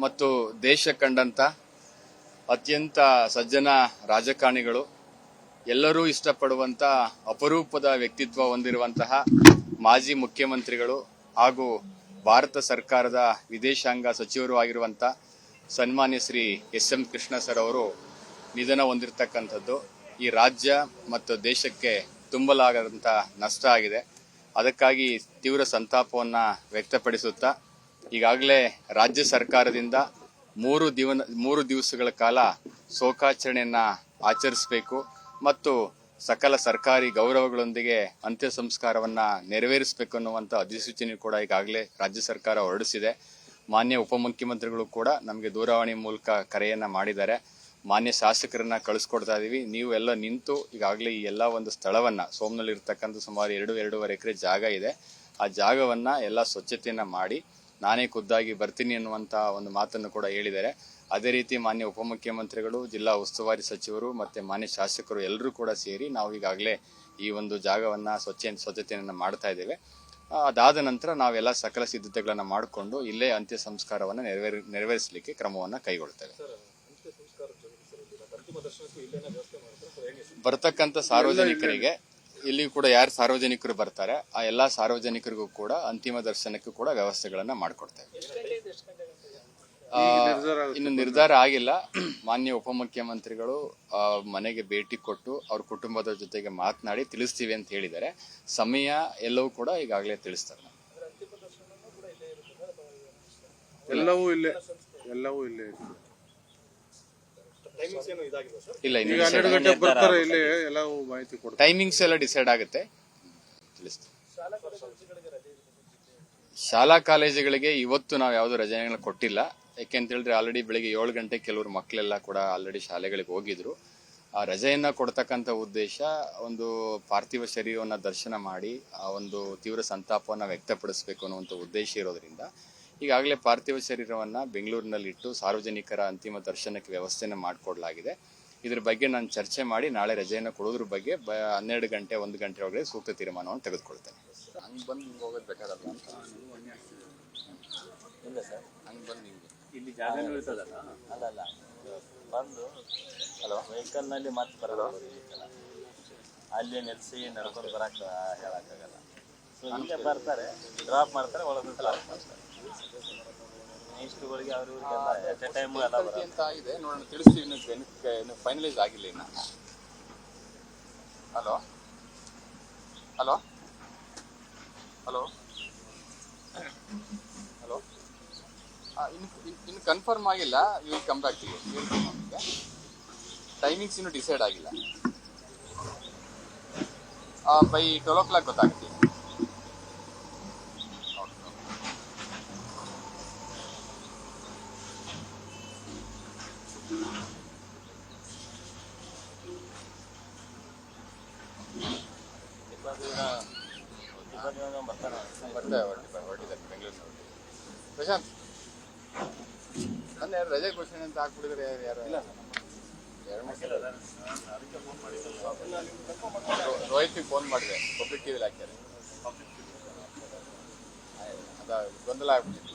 ಮತ್ತು ದೇಶ ಕಂಡಂತ ಅತ್ಯಂತ ಸಜ್ಜನ ರಾಜಕಾರಣಿಗಳು, ಎಲ್ಲರೂ ಇಷ್ಟಪಡುವಂತ ಅಪರೂಪದ ವ್ಯಕ್ತಿತ್ವ ಹೊಂದಿರುವಂತಹ ಮಾಜಿ ಮುಖ್ಯಮಂತ್ರಿಗಳು ಹಾಗೂ ಭಾರತ ಸರ್ಕಾರದ ವಿದೇಶಾಂಗ ಸಚಿವರು ಆಗಿರುವಂತಹ ಸನ್ಮಾನ್ಯ ಶ್ರೀ ಎಸ್.ಎಂ. ಕೃಷ್ಣ ಸರ್ ಅವರು ನಿಧನ ಹೊಂದಿರತಕ್ಕಂಥದ್ದು ಈ ರಾಜ್ಯ ಮತ್ತು ದೇಶಕ್ಕೆ ತುಂಬಲಾಗದಂತ ನಷ್ಟ ಆಗಿದೆ. ಅದಕ್ಕಾಗಿ ತೀವ್ರ ಸಂತಾಪವನ್ನು ವ್ಯಕ್ತಪಡಿಸುತ್ತಾ ಈಗಾಗಲೇ ರಾಜ್ಯ ಸರ್ಕಾರದಿಂದ 3 ದಿವಸಗಳ ಕಾಲ ಶೋಕಾಚರಣೆಯನ್ನ ಆಚರಿಸಬೇಕು ಮತ್ತು ಸಕಲ ಸರ್ಕಾರಿ ಗೌರವಗಳೊಂದಿಗೆ ಅಂತ್ಯ ಸಂಸ್ಕಾರವನ್ನ ನೆರವೇರಿಸಬೇಕು ಅನ್ನುವಂಥ ಅಧಿಸೂಚನೆ ಕೂಡ ಈಗಾಗಲೇ ರಾಜ್ಯ ಸರ್ಕಾರ ಹೊರಡಿಸಿದೆ. ಮಾನ್ಯ ಉಪಮುಖ್ಯಮಂತ್ರಿಗಳು ಕೂಡ ನಮಗೆ ದೂರವಾಣಿ ಮೂಲಕ ಕರೆಯನ್ನ ಮಾಡಿದ್ದಾರೆ. ಮಾನ್ಯ ಶಾಸಕರನ್ನ ಕಳಿಸ್ಕೊಡ್ತಾ ಇದೀವಿ. ನೀವು ಎಲ್ಲ ನಿಂತು ಈಗಾಗಲೇ ಈ ಎಲ್ಲ ಒಂದು ಸ್ಥಳವನ್ನ ಸೋಮನಲ್ಲಿ ಇರತಕ್ಕಂಥ ಸುಮಾರು 2.5 ಎಕರೆ ಜಾಗ ಇದೆ. ಆ ಜಾಗವನ್ನ ಎಲ್ಲ ಸ್ವಚ್ಛತೆಯನ್ನ ಮಾಡಿ ನಾನೇ ಖುದ್ದಾಗಿ ಬರ್ತೀನಿ ಅನ್ನುವಂತ ಒಂದು ಮಾತನ್ನು ಕೂಡ ಹೇಳಿದ್ದಾರೆ. ಅದೇ ರೀತಿ ಮಾನ್ಯ ಉಪಮುಖ್ಯಮಂತ್ರಿಗಳು, ಜಿಲ್ಲಾ ಉಸ್ತುವಾರಿ ಸಚಿವರು ಮತ್ತೆ ಮಾನ್ಯ ಶಾಸಕರು ಎಲ್ಲರೂ ಕೂಡ ಸೇರಿ ನಾವು ಈಗಾಗಲೇ ಈ ಒಂದು ಜಾಗವನ್ನ ಸ್ವಚ್ಛತೆಯನ್ನ ಮಾಡ್ತಾ ಇದ್ದೇವೆ. ಅದಾದ ನಂತರ ನಾವೆಲ್ಲ ಸಕಲ ಸಿದ್ಧತೆಗಳನ್ನ ಮಾಡಿಕೊಂಡು ಇಲ್ಲೇ ಅಂತ್ಯ ಸಂಸ್ಕಾರವನ್ನ ನೆರವೇರಿಸಲಿಕ್ಕೆ ಕ್ರಮವನ್ನ ಕೈಗೊಳ್ತೇವೆ. ಬರ್ತಕ್ಕಂಥ ಸಾರ್ವಜನಿಕರಿಗೆ ಇಲ್ಲಿ ಕೂಡ ಯಾರು ಸಾರ್ವಜನಿಕರು ಬರ್ತಾರೆ ಆ ಎಲ್ಲಾ ಸಾರ್ವಜನಿಕರಿಗೂ ಕೂಡ ಅಂತಿಮ ದರ್ಶನಕ್ಕೂ ಕೂಡ ವ್ಯವಸ್ಥೆಗಳನ್ನ ಮಾಡಿಕೊಡ್ತೇವೆ. ಇನ್ನು ನಿರ್ಧಾರ ಆಗಿಲ್ಲ. ಮಾನ್ಯ ಉಪಮುಖ್ಯಮಂತ್ರಿಗಳು ಮನೆಗೆ ಭೇಟಿ ಕೊಟ್ಟು ಅವ್ರ ಕುಟುಂಬದ ಜೊತೆಗೆ ಮಾತನಾಡಿ ತಿಳಿಸ್ತೀವಿ ಅಂತ ಹೇಳಿದ್ದಾರೆ. ಸಮಯ ಎಲ್ಲವೂ ಕೂಡ ಈಗಾಗಲೇ ತಿಳಿಸ್ತಾರೆ. ಎಲ್ಲವೂ ಇಲ್ಲೇ ಇಲ್ಲ, ಟೈಮಿಂಗ್ಸ್ ಎಲ್ಲ ಡಿಸೈಡ್ ಆಗುತ್ತೆ, ತಿಳಿಸ್ತೀವಿ. ಶಾಲಾ ಕಾಲೇಜುಗಳಿಗೆ ಇವತ್ತು ನಾವು ಯಾವ್ದು ರಜೆಗಳನ್ನ ಕೊಟ್ಟಿಲ್ಲ. ಯಾಕೆಂತ ಹೇಳಿದ್ರೆ ಆಲ್ರೆಡಿ ಬೆಳಿಗ್ಗೆ 7 ಗಂಟೆ ಕೆಲವರು ಮಕ್ಕಳೆಲ್ಲ ಕೂಡ ಆಲ್ರೆಡಿ ಶಾಲೆಗಳಿಗೆ ಹೋಗಿದ್ರು. ಆ ರಜೆಯನ್ನ ಕೊಡ್ತಕ್ಕಂಥ ಉದ್ದೇಶ ಒಂದು ಪಾರ್ಥಿವ ಶರೀರವನ್ನ ದರ್ಶನ ಮಾಡಿ ಆ ಒಂದು ತೀವ್ರ ಸಂತಾಪವನ್ನ ವ್ಯಕ್ತಪಡಿಸಬೇಕು ಅನ್ನುವಂಥ ಉದ್ದೇಶ ಇರೋದ್ರಿಂದ ಈಗಾಗಲೇ ಪಾರ್ಥಿವ ಶರೀರವನ್ನ ಬೆಂಗಳೂರಿನಲ್ಲಿಟ್ಟು ಸಾರ್ವಜನಿಕರ ಅಂತಿಮ ದರ್ಶನಕ್ಕೆ ವ್ಯವಸ್ಥೆಯನ್ನ ಮಾಡಿಕೊಡ್ಲಾಗಿದೆ. ಇದ್ರ ಬಗ್ಗೆ ನಾನು ಚರ್ಚೆ ಮಾಡಿ ನಾಳೆ ರಜೆಯನ್ನು ಕೊಡೋದ್ರ ಬಗ್ಗೆ 12 ಗಂಟೆ 1 ಗಂಟೆ ಒಳಗಡೆ ಸೂಕ್ತ ತೀರ್ಮಾನವನ್ನು ತೆಗೆದುಕೊಳ್ತೇನೆ. ಹಂಗೆ ಬಂದು ಹಿಂಗೆ ಹೋಗೋದು ಬೇಕಾದಲ್ಲ ಅಂತ ಇಲ್ಲ ಸರ್. ಹಂಗೆ ಬಂದು ಹಿಂಗೆ ಇಲ್ಲಿ ಜಾಗ ಇರ್ತದಲ್ಲ, ಅಲ್ಲಲ್ಲ ಬಂದು ವೆಹಿಕಲ್ನಲ್ಲಿ ಮತ್ತೆ ಬರೋದು ಅಲ್ಲಿ ನಿಲ್ಲಿಸಿ ನಡ್ಕೊಂಡು ಬರಕ್ಕೆ ಹೇಳಕ್ಕಾಗಲ್ಲ. ಸೊ ಹಿಂಗೆ ಬರ್ತಾರೆ, ಡ್ರಾಪ್ ಮಾಡ್ತಾರೆ, ಒಳಗೆ ಲಾಕ್ ಮಾಡ್ತಾರೆ. ಇಷ್ಟುಗಳಿಗೆ ಅವ್ರಿಗೆಲ್ಲ ಎಟ್ ಎ ಟೈಮು ಎಲ್ಲ ಬರುತ್ತೆ ಅಂತ ಆಗಿದೆ. ನೋಡೋಣ, ತಿಳಿಸ್ತೀವಿ. ಇನ್ನು ಫೈನಲೈಸ್ ಆಗಿಲ್ಲ ಇನ್ನು. ಹಲೋ ಹಲೋ ಹಲೋ ಹಲೋ ಇನ್ನು ಕನ್ಫರ್ಮ್ ಆಗಿಲ್ಲ. You will come back to you. Timings ಇನ್ನು ಡಿಸೈಡ್ ಆಗಿಲ್ಲ. ಬೈ 12 o'clock ಗೊತ್ತಾಗ್ತೀವಿ. ಹೊರಟಿದ್ದಾರೆ ಬೆಂಗಳೂರಿನ. ಪ್ರಶಾಂತ್ ನನ್ನ ರಜೆ ಘೋಷಣೆ ಅಂತ ಹಾಕ್ಬಿಟ್ಟಿದ್ರೆ ಯಾರು ಇಲ್ಲ. ರೋಹಿತ್ಗೆ ಫೋನ್ ಮಾಡಿದೆ, ಪಬ್ಲಿಕ್ ಟಿವಿಲಿ ಹಾಕ್ತಾರೆ. ಅದ ಗೊಂದಲ ಆಗ್ಬಿಟ್ಟಿದೆ.